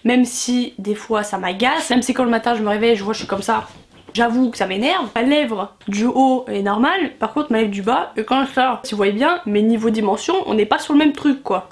même si des fois ça m'agace, même si quand le matin je me réveille je vois je suis comme ça, j'avoue que ça m'énerve. Ma lèvre du haut est normale, par contre ma lèvre du bas, et quand je sors, si vous voyez bien, mes niveaux dimension, on n'est pas sur le même truc quoi.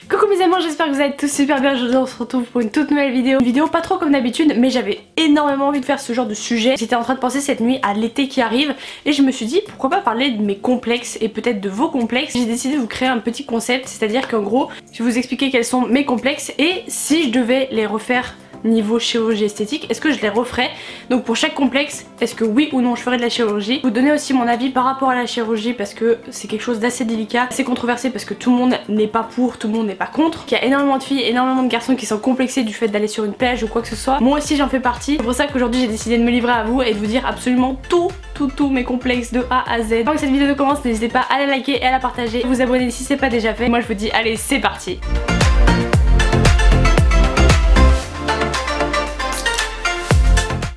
Coucou mes amis, j'espère que vous allez tous super bien. Aujourd'hui on se retrouve pour une toute nouvelle vidéo. Une vidéo pas trop comme d'habitude, mais j'avais énormément envie de faire ce genre de sujet. J'étais en train de penser cette nuit à l'été qui arrive et je me suis dit pourquoi pas parler de mes complexes et peut-être de vos complexes. J'ai décidé de vous créer un petit concept, c'est-à-dire qu'en gros je vais vous expliquer quels sont mes complexes et si je devais les refaire niveau chirurgie esthétique, est-ce que je les referais? Donc pour chaque complexe, est-ce que oui ou non je ferais de la chirurgie? Vous donner aussi mon avis par rapport à la chirurgie parce que c'est quelque chose d'assez délicat, assez controversé parce que tout le monde n'est pas pour, tout le monde n'est pas contre. Il y a énormément de filles, énormément de garçons qui sont complexés du fait d'aller sur une plage ou quoi que ce soit. Moi aussi j'en fais partie. C'est pour ça qu'aujourd'hui j'ai décidé de me livrer à vous et de vous dire absolument tous mes complexes de A à Z. Avant que cette vidéo commence, n'hésitez pas à la liker et à la partager, vous abonner si c'est pas déjà fait. Moi je vous dis allez c'est parti.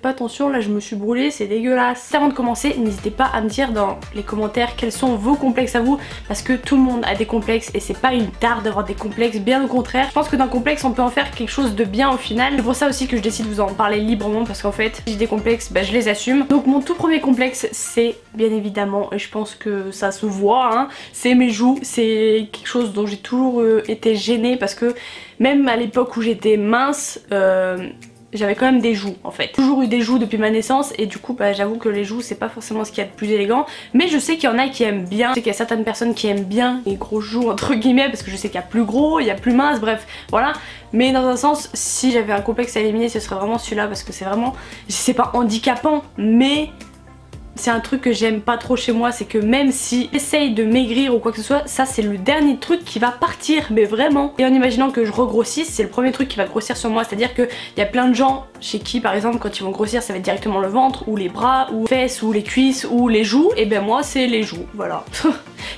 Pas attention, là je me suis brûlée, c'est dégueulasse. Avant de commencer, n'hésitez pas à me dire dans les commentaires quels sont vos complexes à vous, parce que tout le monde a des complexes et c'est pas une tare d'avoir des complexes, bien au contraire. Je pense que d'un complexe on peut en faire quelque chose de bien au final. C'est pour ça aussi que je décide de vous en parler librement, parce qu'en fait si j'ai des complexes, bah, je les assume. Donc mon tout premier complexe c'est bien évidemment, et je pense que ça se voit, hein, c'est mes joues. C'est quelque chose dont j'ai toujours été gênée parce que même à l'époque où j'étais mince, j'avais quand même des joues en fait. Toujours eu des joues depuis ma naissance et du coup bah, j'avoue que les joues c'est pas forcément ce qu'il y a de plus élégant, mais je sais qu'il y en a qui aiment bien. Je sais qu'il y a certaines personnes qui aiment bien les grosses joues entre guillemets, parce que je sais qu'il y a plus gros, il y a plus mince, bref voilà. Mais dans un sens, si j'avais un complexe à éliminer ce serait vraiment celui-là, parce que c'est vraiment, c'est pas handicapant mais c'est un truc que j'aime pas trop chez moi, c'est que même si j'essaye de maigrir ou quoi que ce soit, ça c'est le dernier truc qui va partir, mais vraiment. Et en imaginant que je regrossisse, c'est le premier truc qui va grossir sur moi, c'est-à-dire qu'il y a plein de gens chez qui par exemple quand ils vont grossir ça va être directement le ventre ou les bras ou les fesses ou les cuisses ou les joues, et ben moi c'est les joues, voilà.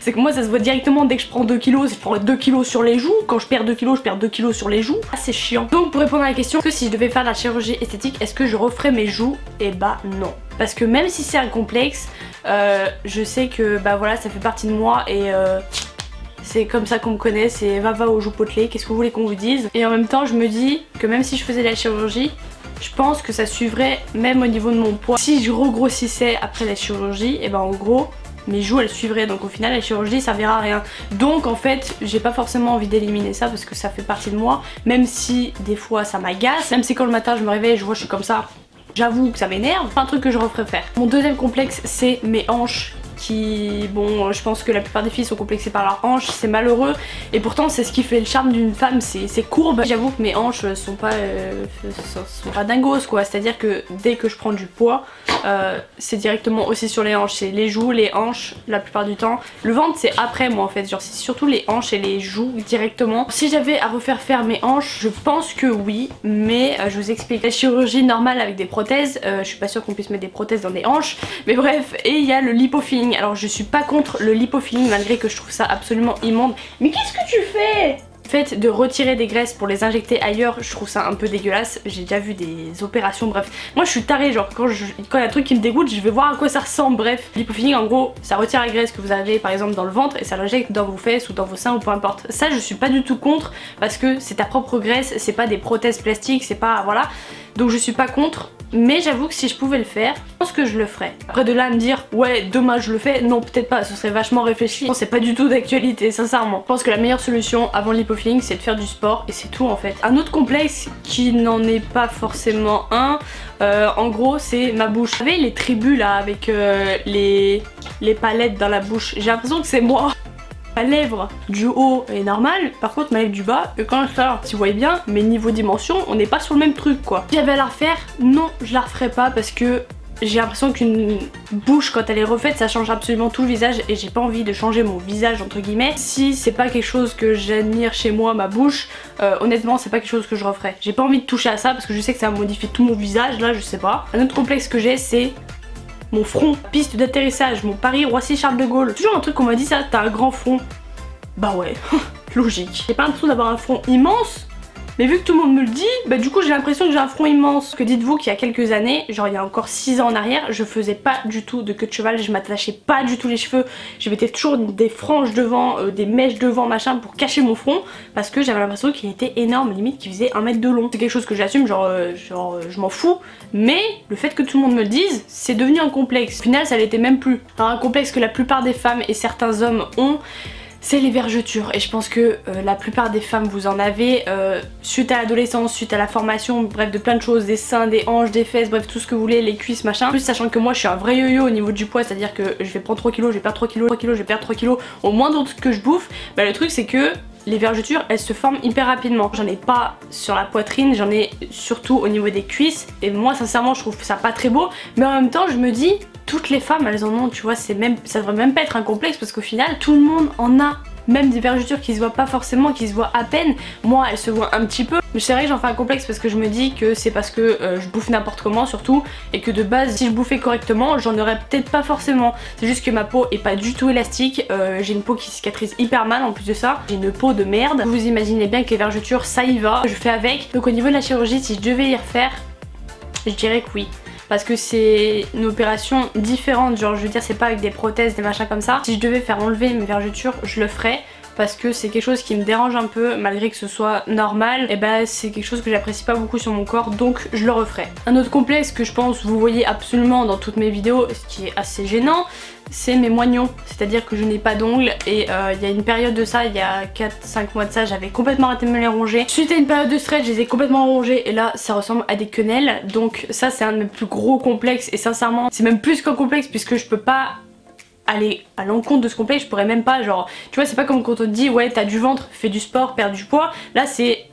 C'est que moi ça se voit directement dès que je prends 2 kilos, je prends 2 kilos sur les joues, quand je perds 2 kilos je perds 2 kilos sur les joues, ah, c'est chiant. Donc pour répondre à la question, que si je devais faire de la chirurgie esthétique, est-ce que je referais mes joues? Et bah non. Parce que même si c'est un complexe, je sais que bah voilà ça fait partie de moi et c'est comme ça qu'on me connaît, c'est va aux joues potelées, qu'est-ce que vous voulez qu'on vous dise? Et en même temps je me dis que même si je faisais de la chirurgie, je pense que ça suivrait même au niveau de mon poids. Si je regrossissais après la chirurgie, et ben en gros mes joues elles suivraient, donc au final la chirurgie ça servira à rien. Donc en fait j'ai pas forcément envie d'éliminer ça parce que ça fait partie de moi, même si des fois ça m'agace, même si quand le matin je me réveille je vois je suis comme ça, j'avoue que ça m'énerve, c'est un truc que je referais faire. Mon deuxième complexe c'est mes hanches qui, bon je pense que la plupart des filles sont complexées par leurs hanches, c'est malheureux et pourtant c'est ce qui fait le charme d'une femme, c'est courbe. J'avoue que mes hanches sont pas dingos quoi, c'est à dire que dès que je prends du poids c'est directement aussi sur les hanches, c'est les joues, les hanches la plupart du temps. Le ventre c'est après moi en fait, genre c'est surtout les hanches et les joues directement. Si j'avais à refaire faire mes hanches, je pense que oui, mais je vous explique. La chirurgie normale avec des prothèses, je suis pas sûre qu'on puisse mettre des prothèses dans des hanches, mais bref, et il y a le lipofilling. Alors je suis pas contre le lipofilling malgré que je trouve ça absolument immonde. Mais qu'est-ce que tu fais ? Le fait de retirer des graisses pour les injecter ailleurs, je trouve ça un peu dégueulasse. J'ai déjà vu des opérations, bref. Moi je suis tarée, genre quand il y a un truc qui me dégoûte, je vais voir à quoi ça ressemble, bref. Lipofilling en gros, ça retire la graisse que vous avez par exemple dans le ventre et ça l'injecte dans vos fesses ou dans vos seins ou peu importe. Ça je suis pas du tout contre parce que c'est ta propre graisse, c'est pas des prothèses plastiques, c'est pas, voilà. Donc je suis pas contre, mais j'avoue que si je pouvais le faire, je pense que je le ferais. Après de là à me dire ouais demain je le fais, non peut-être pas, ce serait vachement réfléchi. C'est pas du tout d'actualité sincèrement. Je pense que la meilleure solution avant le lipofilling c'est de faire du sport et c'est tout en fait. Un autre complexe qui n'en est pas forcément un, en gros c'est ma bouche. Vous savez les tribus là avec les palettes dans la bouche, j'ai l'impression que c'est moi. Ma lèvre du haut est normale, par contre ma lèvre du bas, et quand je sors, si vous voyez bien, mes niveaux dimension, on n'est pas sur le même truc quoi. Si j'avais à la refaire, non je la referais pas parce que j'ai l'impression qu'une bouche quand elle est refaite ça change absolument tout le visage et j'ai pas envie de changer mon visage entre guillemets. Si c'est pas quelque chose que j'admire chez moi, ma bouche, honnêtement c'est pas quelque chose que je referais. J'ai pas envie de toucher à ça parce que je sais que ça va modifier tout mon visage, là je sais pas. Un autre complexe que j'ai c'est mon front, piste d'atterrissage, mon Paris-Roissy-Charles de Gaulle. Toujours un truc qu'on m'a dit ça, t'as un grand front. Bah ouais, logique. J'ai pas l'impression d'avoir un front immense, Mais vu que tout le monde me le dit, bah du coup j'ai l'impression que j'ai un front immense. Que dites-vous qu'il y a quelques années, genre il y a encore 6 ans en arrière, je faisais pas du tout de queue de cheval, je m'attachais pas du tout les cheveux, je mettais toujours des franges devant, des mèches devant machin pour cacher mon front, parce que j'avais l'impression qu'il était énorme, limite qu'il faisait 1 mètre de long. C'est quelque chose que j'assume, genre je m'en fous, mais le fait que tout le monde me le dise, c'est devenu un complexe. Au final ça l'était même plus. Alors un complexe que la plupart des femmes et certains hommes ont, c'est les vergetures, et je pense que la plupart des femmes vous en avez suite à l'adolescence, suite à la formation, bref de plein de choses, des seins, des hanches, des fesses, bref tout ce que vous voulez, les cuisses machin. Plus sachant que moi je suis un vrai yo-yo au niveau du poids, c'est à dire que je vais prendre 3 kilos, je vais perdre 3 kilos, 3 kilos, je vais perdre 3 kilos au moindre truc que je bouffe. Bah le truc c'est que les vergetures elles se forment hyper rapidement. J'en ai pas sur la poitrine, j'en ai surtout au niveau des cuisses, et moi sincèrement je trouve ça pas très beau, mais en même temps je me dis toutes les femmes elles en ont, tu vois, ça devrait même pas être un complexe parce qu'au final tout le monde en a. Même des vergetures qui se voient pas forcément, qui se voient à peine. Moi elles se voient un petit peu, mais c'est vrai que j'en fais un complexe parce que je me dis que c'est parce que je bouffe n'importe comment surtout, et que de base si je bouffais correctement j'en aurais peut-être pas forcément. C'est juste que ma peau est pas du tout élastique, j'ai une peau qui cicatrise hyper mal en plus de ça, j'ai une peau de merde. Vous imaginez bien que les vergetures ça y va, je fais avec. Donc au niveau de la chirurgie, si je devais y refaire, je dirais que oui. Parce que c'est une opération différente, genre je veux dire c'est pas avec des prothèses, des machins comme ça. Si je devais faire enlever mes vergetures, je le ferais. Parce que c'est quelque chose qui me dérange un peu, malgré que ce soit normal, et bah c'est quelque chose que j'apprécie pas beaucoup sur mon corps, donc je le referai. Un autre complexe que je pense vous voyez absolument dans toutes mes vidéos, ce qui est assez gênant, c'est mes moignons, c'est-à-dire que je n'ai pas d'ongles, et il y a une période de ça, il y a 4-5 mois de ça, j'avais complètement arrêté de me les ronger. Suite à une période de stress, je les ai complètement rongés, et là ça ressemble à des quenelles, donc ça c'est un de mes plus gros complexes, et sincèrement c'est même plus qu'un complexe puisque je peux pas aller à l'encontre de ce complexe, je pourrais même pas, genre tu vois c'est pas comme quand on te dit ouais t'as du ventre, fais du sport, perds du poids, là c'est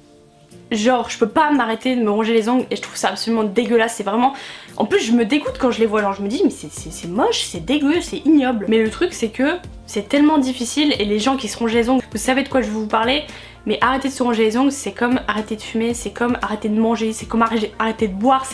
genre je peux pas m'arrêter de me ronger les ongles et je trouve ça absolument dégueulasse, c'est vraiment, en plus je me dégoûte quand je les vois, genre je me dis mais c'est moche, c'est dégueu, c'est ignoble. Mais le truc c'est que c'est tellement difficile, et les gens qui se rongent les ongles, vous savez de quoi je vais vous parler, mais arrêter de se ronger les ongles c'est comme arrêter de fumer, c'est comme arrêter de manger, c'est comme arrêter de boire,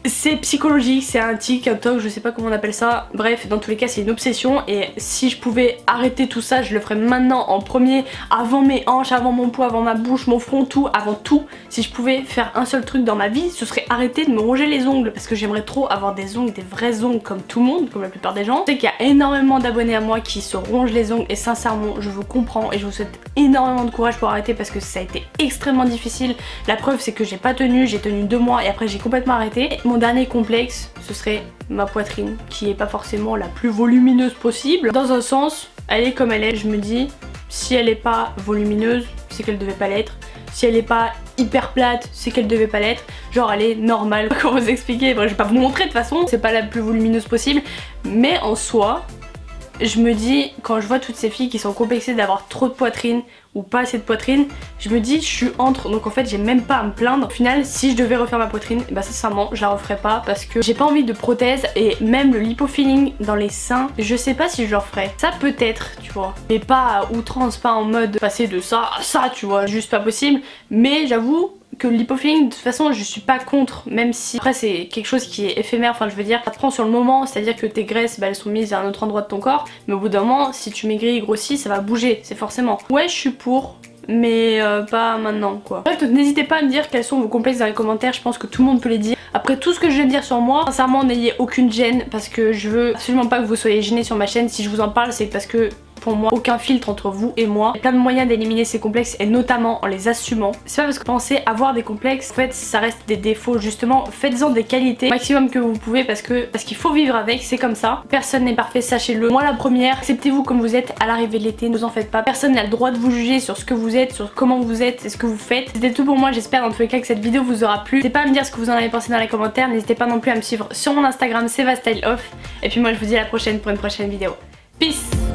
c'est psychologique, c'est un tic, un toc, je sais pas comment on appelle ça. Bref, dans tous les cas c'est une obsession, et si je pouvais arrêter tout ça, je le ferais maintenant en premier, avant mes hanches, avant mon poids, avant ma bouche, mon front, tout, avant tout. Si je pouvais faire un seul truc dans ma vie, ce serait arrêter de me ronger les ongles, parce que j'aimerais trop avoir des ongles, des vrais ongles comme tout le monde, comme la plupart des gens. Je sais qu'il y a énormément d'abonnés à moi qui se rongent les ongles, et sincèrement je vous comprends et je vous souhaite énormément de courage pour arrêter, parce que ça a été extrêmement difficile. La preuve c'est que j'ai pas tenu, j'ai tenu 2 mois et après j'ai complètement arrêté. Mon dernier complexe, ce serait ma poitrine, qui est pas forcément la plus volumineuse possible. Dans un sens, elle est comme elle est, je me dis, si elle est pas volumineuse, c'est qu'elle devait pas l'être. Si elle est pas hyper plate, c'est qu'elle devait pas l'être. Genre elle est normale, comment vous expliquer, bon, je vais pas vous montrer de toute façon, c'est pas la plus volumineuse possible. Mais en soi, je me dis, quand je vois toutes ces filles qui sont complexées d'avoir trop de poitrine ou pas assez de poitrine, je me dis je suis entre, donc en fait j'ai même pas à me plaindre. Au final si je devais refaire ma poitrine, bah sincèrement je la referais pas, parce que j'ai pas envie de prothèse, et même le lipofilling dans les seins, je sais pas si je le referais. Ça peut-être, tu vois, mais pas à outrance, pas en mode passer de ça à ça, tu vois, juste pas possible. Mais j'avoue que le lipofilling de toute façon je suis pas contre, même si après c'est quelque chose qui est éphémère, enfin je veux dire ça te prend sur le moment, c'est à dire que tes graisses bah, elles sont mises à un autre endroit de ton corps, mais au bout d'un moment si tu maigris et grossis ça va bouger, c'est forcément. Ouais je suis pour, mais pas maintenant quoi. Bref, n'hésitez pas à me dire quels sont vos complexes dans les commentaires, je pense que tout le monde peut les dire. Après tout ce que je viens de dire sur moi, sincèrement n'ayez aucune gêne, parce que je veux absolument pas que vous soyez gênés sur ma chaîne. Si je vous en parle c'est parce que pour moi aucun filtre entre vous et moi. Il y a plein de moyens d'éliminer ces complexes, et notamment en les assumant. C'est pas parce que vous pensez avoir des complexes, en fait ça reste des défauts, justement faites-en des qualités maximum que vous pouvez, parce qu'il faut vivre avec, c'est comme ça. Personne n'est parfait, sachez-le. Moi la première, acceptez-vous comme vous êtes à l'arrivée de l'été, ne vous en faites pas. Personne n'a le droit de vous juger sur ce que vous êtes, sur comment vous êtes et ce que vous faites. C'était tout pour moi, j'espère dans tous les cas que cette vidéo vous aura plu. N'hésitez pas à me dire ce que vous en avez pensé dans les commentaires, n'hésitez pas non plus à me suivre sur mon Instagram, SevaStyleOff. Et puis moi je vous dis à la prochaine pour une prochaine vidéo. Peace!